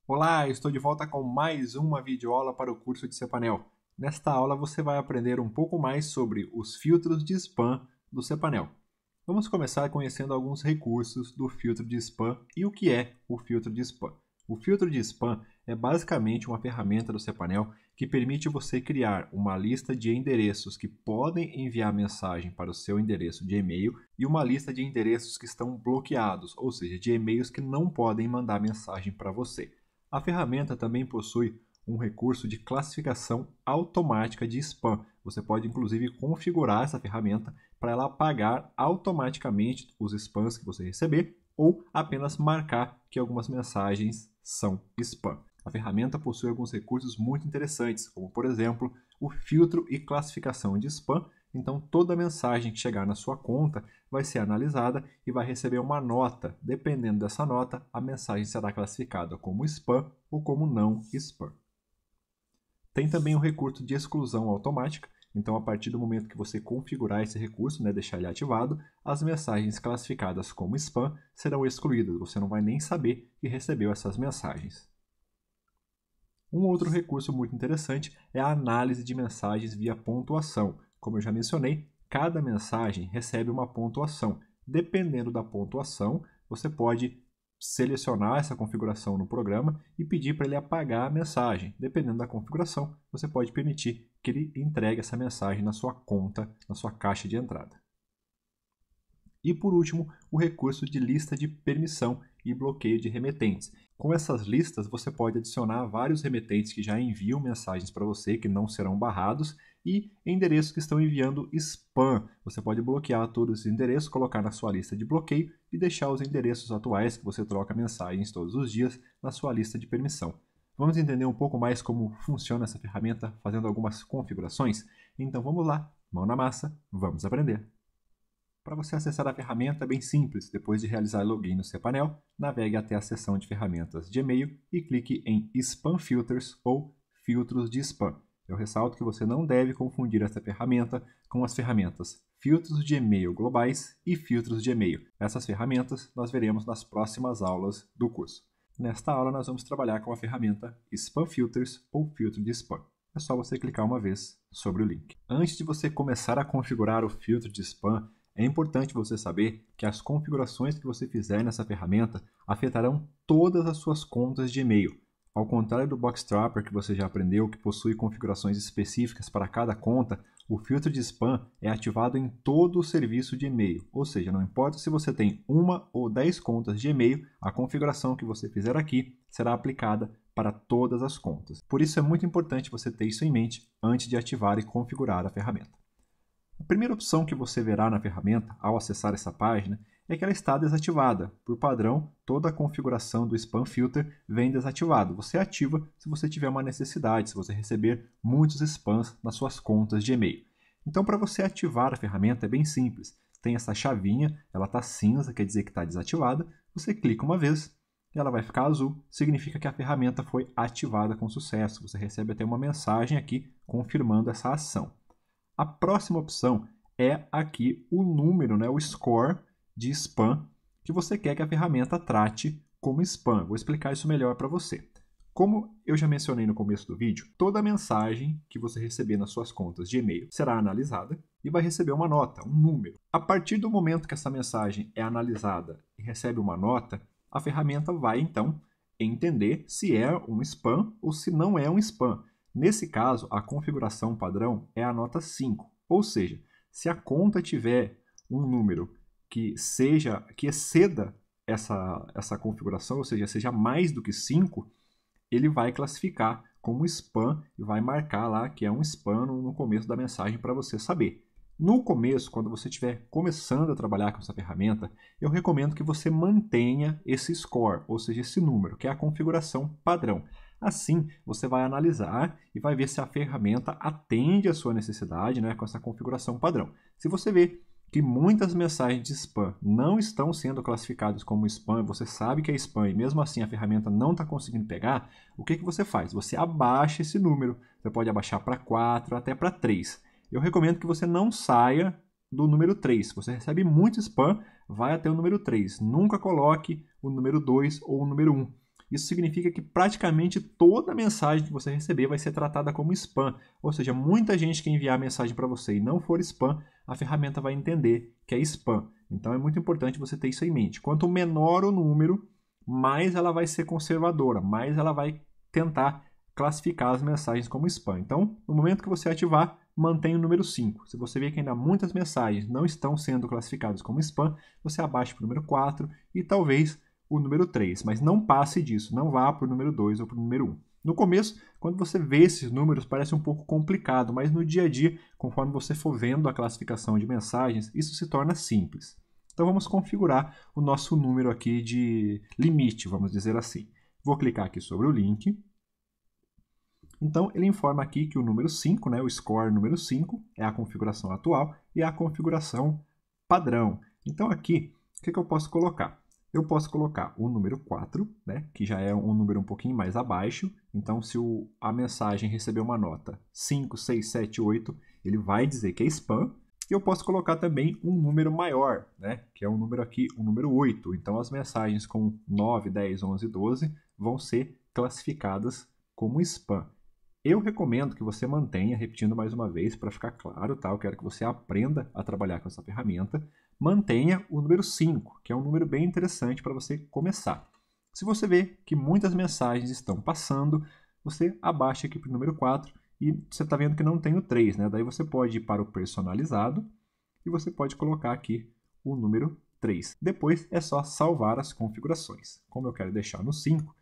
Olá, estou de volta com mais uma videoaula para o curso de cPanel. Nesta aula você vai aprender um pouco mais sobre os filtros de spam do cPanel. Vamos começar conhecendo alguns recursos do filtro de spam e o que é o filtro de spam. O filtro de spam é basicamente uma ferramenta do cPanel que permite você criar uma lista de endereços que podem enviar mensagem para o seu endereço de e-mail e uma lista de endereços que estão bloqueados, ou seja, de e-mails que não podem mandar mensagem para você. A ferramenta também possui um recurso de classificação automática de spam. Você pode inclusive configurar essa ferramenta para ela apagar automaticamente os spams que você receber ou apenas marcar que algumas mensagens são spam. A ferramenta possui alguns recursos muito interessantes, como por exemplo, o filtro e classificação de spam. Então, toda mensagem que chegar na sua conta vai ser analisada e vai receber uma nota. Dependendo dessa nota, a mensagem será classificada como spam ou como não spam. Tem também o recurso de exclusão automática. Então, a partir do momento que você configurar esse recurso, deixar ele ativado, as mensagens classificadas como spam serão excluídas. Você não vai nem saber que recebeu essas mensagens. Um outro recurso muito interessante é a análise de mensagens via pontuação. Como eu já mencionei, cada mensagem recebe uma pontuação. Dependendo da pontuação, você pode selecionar essa configuração no programa e pedir para ele apagar a mensagem. Dependendo da configuração, você pode permitir que ele entregue essa mensagem na sua conta, na sua caixa de entrada. E por último, o recurso de lista de permissão e bloqueio de remetentes. Com essas listas, você pode adicionar vários remetentes que já enviam mensagens para você, que não serão barrados, e endereços que estão enviando spam. Você pode bloquear todos esses endereços, colocar na sua lista de bloqueio e deixar os endereços atuais, que você troca mensagens todos os dias, na sua lista de permissão. Vamos entender um pouco mais como funciona essa ferramenta, fazendo algumas configurações? Então vamos lá, mão na massa, vamos aprender! Para você acessar a ferramenta é bem simples. Depois de realizar login no cPanel, navegue até a seção de ferramentas de e-mail e clique em Spam Filters ou Filtros de Spam. Eu ressalto que você não deve confundir essa ferramenta com as ferramentas Filtros de e-mail globais e Filtros de e-mail. Essas ferramentas nós veremos nas próximas aulas do curso. Nesta aula nós vamos trabalhar com a ferramenta Spam Filters ou Filtro de Spam. É só você clicar uma vez sobre o link. Antes de você começar a configurar o filtro de spam, é importante você saber que as configurações que você fizer nessa ferramenta afetarão todas as suas contas de e-mail. Ao contrário do Boxtrapper que você já aprendeu, que possui configurações específicas para cada conta, o filtro de spam é ativado em todo o serviço de e-mail. Ou seja, não importa se você tem uma ou 10 contas de e-mail, a configuração que você fizer aqui será aplicada para todas as contas. Por isso é muito importante você ter isso em mente antes de ativar e configurar a ferramenta. A primeira opção que você verá na ferramenta ao acessar essa página é que ela está desativada. Por padrão, toda a configuração do Spam Filter vem desativada. Você ativa se você tiver uma necessidade, se você receber muitos spams nas suas contas de e-mail. Então, para você ativar a ferramenta é bem simples. Tem essa chavinha, ela está cinza, quer dizer que está desativada. Você clica uma vez e ela vai ficar azul, significa que a ferramenta foi ativada com sucesso. Você recebe até uma mensagem aqui confirmando essa ação. A próxima opção é aqui o número, o score de spam que você quer que a ferramenta trate como spam. Vou explicar isso melhor para você. Como eu já mencionei no começo do vídeo, toda mensagem que você receber nas suas contas de e-mail será analisada e vai receber uma nota, um número. A partir do momento que essa mensagem é analisada e recebe uma nota, a ferramenta vai então entender se é um spam ou se não é um spam. Nesse caso, a configuração padrão é a nota 5, ou seja, se a conta tiver um número que exceda essa configuração, ou seja, seja mais do que 5, ele vai classificar como spam e vai marcar lá que é um spam no começo da mensagem para você saber. No começo, quando você estiver começando a trabalhar com essa ferramenta, eu recomendo que você mantenha esse score, ou seja, esse número, que é a configuração padrão. Assim, você vai analisar e vai ver se a ferramenta atende à sua necessidade, com essa configuração padrão. Se você vê que muitas mensagens de spam não estão sendo classificadas como spam, você sabe que é spam e mesmo assim a ferramenta não está conseguindo pegar, o que você faz? Você abaixa esse número. Você pode abaixar para 4, até para 3. Eu recomendo que você não saia do número 3. Se você recebe muito spam, vai até o número 3. Nunca coloque o número 2 ou o número 1. Isso significa que praticamente toda mensagem que você receber vai ser tratada como spam. Ou seja, muita gente que enviar mensagem para você e não for spam, a ferramenta vai entender que é spam. Então é muito importante você ter isso em mente. Quanto menor o número, mais ela vai ser conservadora, mais ela vai tentar classificar as mensagens como spam. Então, no momento que você ativar, mantenha o número 5. Se você vê que ainda muitas mensagens não estão sendo classificadas como spam, você abaixa para o número 4 e talvez o número 3, mas não passe disso, não vá para o número 2 ou para o número 1. No começo, quando você vê esses números, parece um pouco complicado, mas no dia a dia, conforme você for vendo a classificação de mensagens, isso se torna simples. Então vamos configurar o nosso número aqui de limite, vamos dizer assim. Vou clicar aqui sobre o link. Então ele informa aqui que o número 5, né, o score número 5, é a configuração atual e a configuração padrão. Então aqui, o que eu posso colocar? Eu posso colocar o número 4, né, que já é um número um pouquinho mais abaixo. Então, se a mensagem receber uma nota 5, 6, 7, 8, ele vai dizer que é spam. E eu posso colocar também um número maior, né, que é um número aqui, o número 8. Então, as mensagens com 9, 10, 11, 12 vão ser classificadas como spam. Eu recomendo que você mantenha, repetindo mais uma vez, para ficar claro, tá? Eu quero que você aprenda a trabalhar com essa ferramenta. Mantenha o número 5, que é um número bem interessante para você começar. Se você vê que muitas mensagens estão passando, você abaixa aqui para o número 4 e você está vendo que não tem o 3, né? Daí você pode ir para o personalizado e você pode colocar aqui o número 3. Depois é só salvar as configurações. Como eu quero deixar no 5,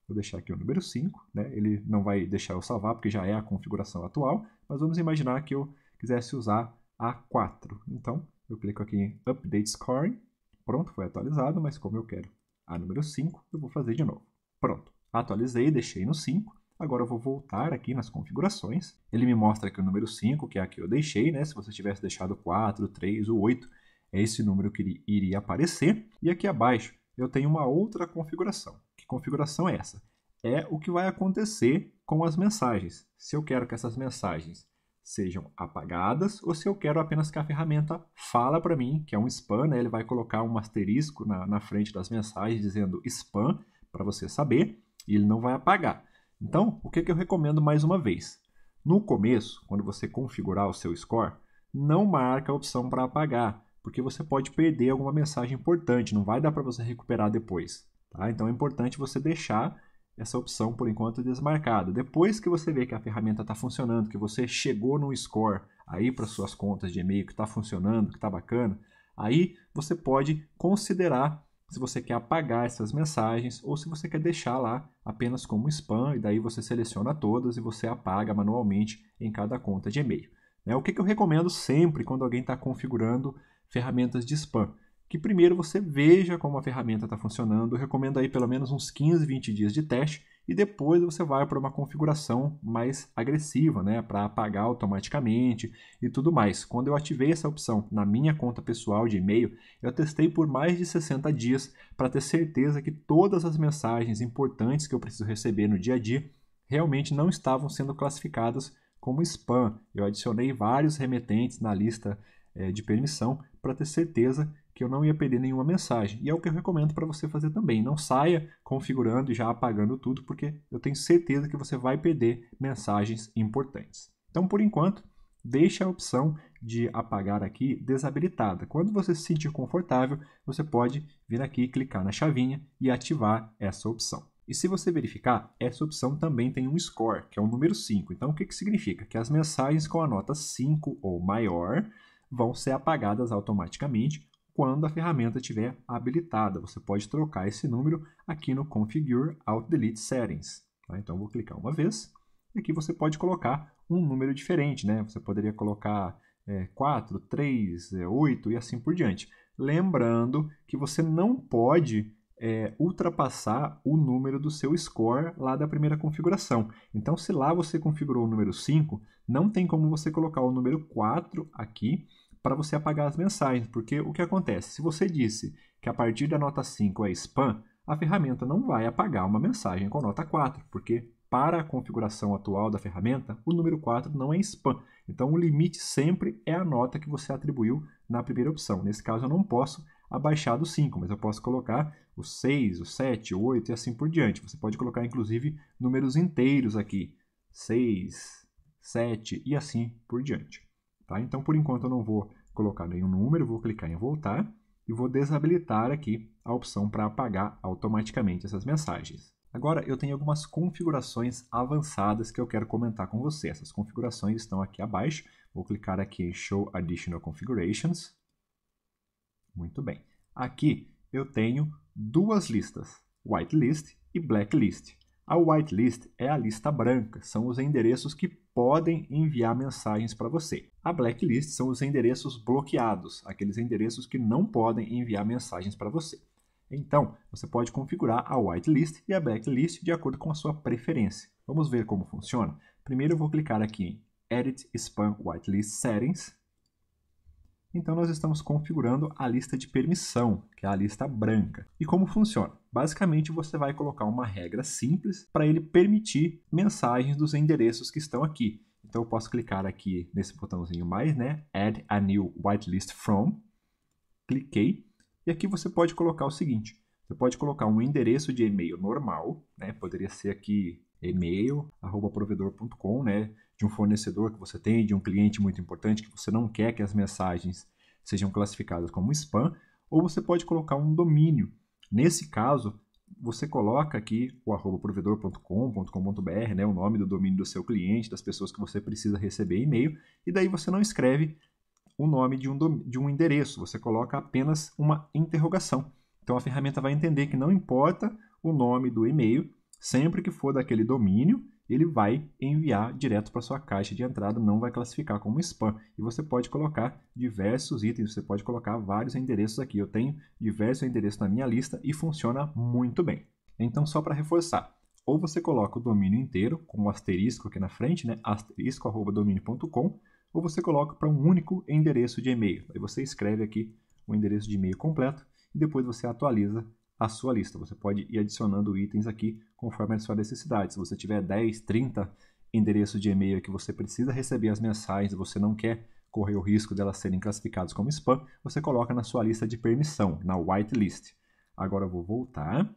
vou deixar aqui o número 5, né? Ele não vai deixar eu salvar porque já é a configuração atual, mas vamos imaginar que eu quisesse usar a 4. Então, eu clico aqui em Update Scoring. Pronto, foi atualizado, mas como eu quero a número 5, eu vou fazer de novo. Pronto, atualizei, deixei no 5. Agora eu vou voltar aqui nas configurações. Ele me mostra aqui o número 5, que é a que eu deixei, né? Se você tivesse deixado 4, 3 ou 8, é esse número que iria aparecer. E aqui abaixo eu tenho uma outra configuração. Que configuração é essa? É o que vai acontecer com as mensagens. Se eu quero que essas mensagens sejam apagadas ou se eu quero apenas que a ferramenta fala para mim que é um spam, né? Ele vai colocar um asterisco na frente das mensagens dizendo spam para você saber e ele não vai apagar. Então, o que eu recomendo mais uma vez? No começo, quando você configurar o seu score, não marca a opção para apagar, porque você pode perder alguma mensagem importante, não vai dar para você recuperar depois. Tá? Então é importante você deixar essa opção, por enquanto, desmarcada. Depois que você vê que a ferramenta está funcionando, que você chegou no score aí para suas contas de e-mail, que está funcionando, que está bacana, aí você pode considerar se você quer apagar essas mensagens ou se você quer deixar lá apenas como spam, e daí você seleciona todas e você apaga manualmente em cada conta de e-mail. O que eu recomendo sempre quando alguém está configurando ferramentas de spam? Que primeiro você veja como a ferramenta está funcionando. Eu recomendo aí pelo menos uns 15, 20 dias de teste e depois você vai para uma configuração mais agressiva, né, para apagar automaticamente e tudo mais. Quando eu ativei essa opção na minha conta pessoal de e-mail, eu testei por mais de 60 dias para ter certeza que todas as mensagens importantes que eu preciso receber no dia a dia realmente não estavam sendo classificadas como spam. Eu adicionei vários remetentes na lista de permissão para ter certeza que eu não ia perder nenhuma mensagem. E é o que eu recomendo para você fazer também. Não saia configurando e já apagando tudo, porque eu tenho certeza que você vai perder mensagens importantes. Então, por enquanto, deixe a opção de apagar aqui desabilitada. Quando você se sentir confortável, você pode vir aqui, clicar na chavinha e ativar essa opção. E se você verificar, essa opção também tem um score, que é o número 5. Então, o que significa? Que as mensagens com a nota 5 ou maior vão ser apagadas automaticamente quando a ferramenta estiver habilitada. Você pode trocar esse número aqui no Configure Auto Delete Settings. Tá? Então, eu vou clicar uma vez. E aqui você pode colocar um número diferente, né? Você poderia colocar 4, 3, 8 e assim por diante. Lembrando que você não pode ultrapassar o número do seu score lá da primeira configuração. Então, se lá você configurou o número 5, não tem como você colocar o número 4 aqui para você apagar as mensagens, porque o que acontece? Se você disse que a partir da nota 5 é spam, a ferramenta não vai apagar uma mensagem com nota 4, porque para a configuração atual da ferramenta, o número 4 não é spam. Então, o limite sempre é a nota que você atribuiu na primeira opção. Nesse caso, eu não posso abaixado 5, mas eu posso colocar o 6, o 7, o 8 e assim por diante. Você pode colocar, inclusive, números inteiros aqui, 6, 7 e assim por diante. Tá? Então, por enquanto, eu não vou colocar nenhum número, vou clicar em voltar e vou desabilitar aqui a opção para apagar automaticamente essas mensagens. Agora, eu tenho algumas configurações avançadas que eu quero comentar com você. Essas configurações estão aqui abaixo. Vou clicar aqui em Show Additional Configurations. Muito bem. Aqui eu tenho duas listas, Whitelist e Blacklist. A Whitelist é a lista branca, são os endereços que podem enviar mensagens para você. A Blacklist são os endereços bloqueados, aqueles endereços que não podem enviar mensagens para você. Então, você pode configurar a Whitelist e a Blacklist de acordo com a sua preferência. Vamos ver como funciona? Primeiro eu vou clicar aqui em Edit Spam Whitelist Settings. Então, nós estamos configurando a lista de permissão, que é a lista branca. E como funciona? Basicamente, você vai colocar uma regra simples para ele permitir mensagens dos endereços que estão aqui. Então, eu posso clicar aqui nesse botãozinho mais, né? Add a new whitelist from. Cliquei. E aqui você pode colocar o seguinte. Você pode colocar um endereço de e-mail normal, né? Poderia ser aqui e-mail@provedor.com, né? De um fornecedor que você tem, de um cliente muito importante que você não quer que as mensagens sejam classificadas como spam, ou você pode colocar um domínio. Nesse caso, você coloca aqui o @provedor.com.br, né, o nome do domínio do seu cliente, das pessoas que você precisa receber e-mail, e daí você não escreve o nome de um endereço, você coloca apenas uma interrogação. Então a ferramenta vai entender que não importa o nome do e-mail, sempre que for daquele domínio, ele vai enviar direto para sua caixa de entrada, não vai classificar como spam. E você pode colocar diversos itens, você pode colocar vários endereços aqui. Eu tenho diversos endereços na minha lista e funciona muito bem. Então, só para reforçar, ou você coloca o domínio inteiro, com um asterisco aqui na frente, né? asterisco@domínio.com, ou você coloca para um único endereço de e-mail. Aí você escreve aqui o endereço de e-mail completo e depois você atualiza a sua lista. Você pode ir adicionando itens aqui conforme a sua necessidade. Se você tiver 10, 30 endereços de e-mail que você precisa receber as mensagens e você não quer correr o risco delas serem classificadas como spam, você coloca na sua lista de permissão, na whitelist. Agora eu vou voltar.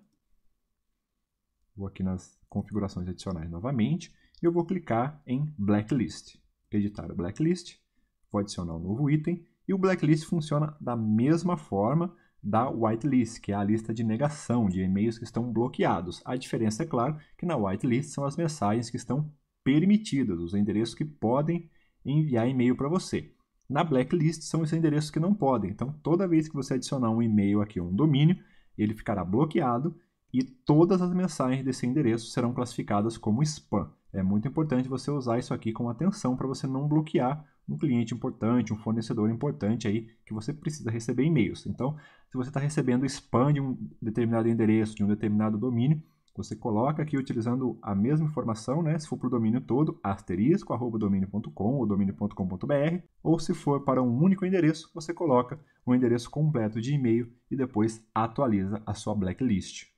Vou aqui nas configurações adicionais novamente e eu vou clicar em Blacklist. Editar o Blacklist, vou adicionar um novo item e o Blacklist funciona da mesma forma da whitelist, que é a lista de negação de e-mails que estão bloqueados. A diferença, é claro, que na whitelist são as mensagens que estão permitidas, os endereços que podem enviar e-mail para você. Na blacklist são os endereços que não podem. Então, toda vez que você adicionar um e-mail aqui, um domínio, ele ficará bloqueado e todas as mensagens desse endereço serão classificadas como spam. É muito importante você usar isso aqui com atenção para você não bloquear um cliente importante, um fornecedor importante aí que você precisa receber e-mails. Então, se você está recebendo spam de um determinado endereço, de um determinado domínio, você coloca aqui utilizando a mesma informação, né? Se for para o domínio todo, asterisco@domínio.com ou domínio.com.br, ou se for para um único endereço, você coloca o endereço completo de e-mail e depois atualiza a sua blacklist.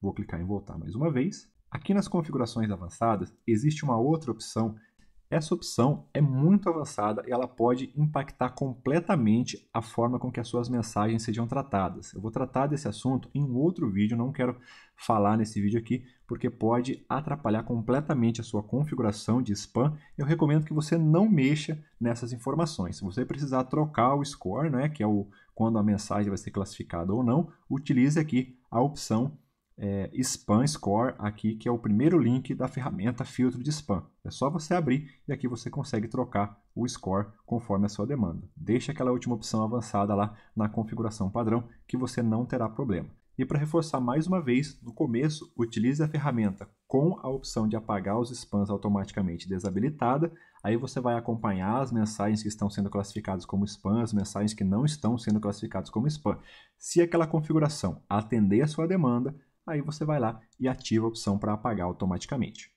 Vou clicar em voltar mais uma vez. Aqui nas configurações avançadas, existe uma outra opção. Essa opção é muito avançada e ela pode impactar completamente a forma com que as suas mensagens sejam tratadas. Eu vou tratar desse assunto em um outro vídeo, não quero falar nesse vídeo aqui, porque pode atrapalhar completamente a sua configuração de spam. Eu recomendo que você não mexa nessas informações. Se você precisar trocar o score, né, que é quando a mensagem vai ser classificada ou não, utilize aqui a opção Spam Score aqui, que é o primeiro link da ferramenta filtro de spam. É só você abrir e aqui você consegue trocar o score conforme a sua demanda. Deixe aquela última opção avançada lá na configuração padrão que você não terá problema. E para reforçar mais uma vez, no começo, utilize a ferramenta com a opção de apagar os spams automaticamente desabilitada. Aí você vai acompanhar as mensagens que estão sendo classificadas como spam, as mensagens que não estão sendo classificadas como spam. Se aquela configuração atender a sua demanda, aí você vai lá e ativa a opção para apagar automaticamente.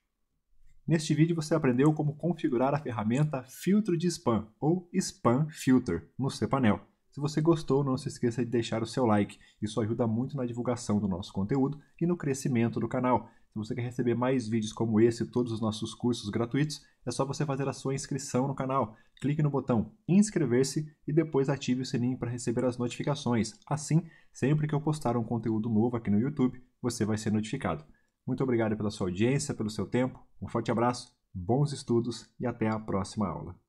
Neste vídeo você aprendeu como configurar a ferramenta Filtro de Spam, ou Spam Filter, no cPanel. Se você gostou, não se esqueça de deixar o seu like, isso ajuda muito na divulgação do nosso conteúdo e no crescimento do canal. Se você quer receber mais vídeos como esse e todos os nossos cursos gratuitos, é só você fazer a sua inscrição no canal. Clique no botão inscrever-se e depois ative o sininho para receber as notificações. Assim, sempre que eu postar um conteúdo novo aqui no YouTube, você vai ser notificado. Muito obrigado pela sua audiência, pelo seu tempo, um forte abraço, bons estudos e até a próxima aula.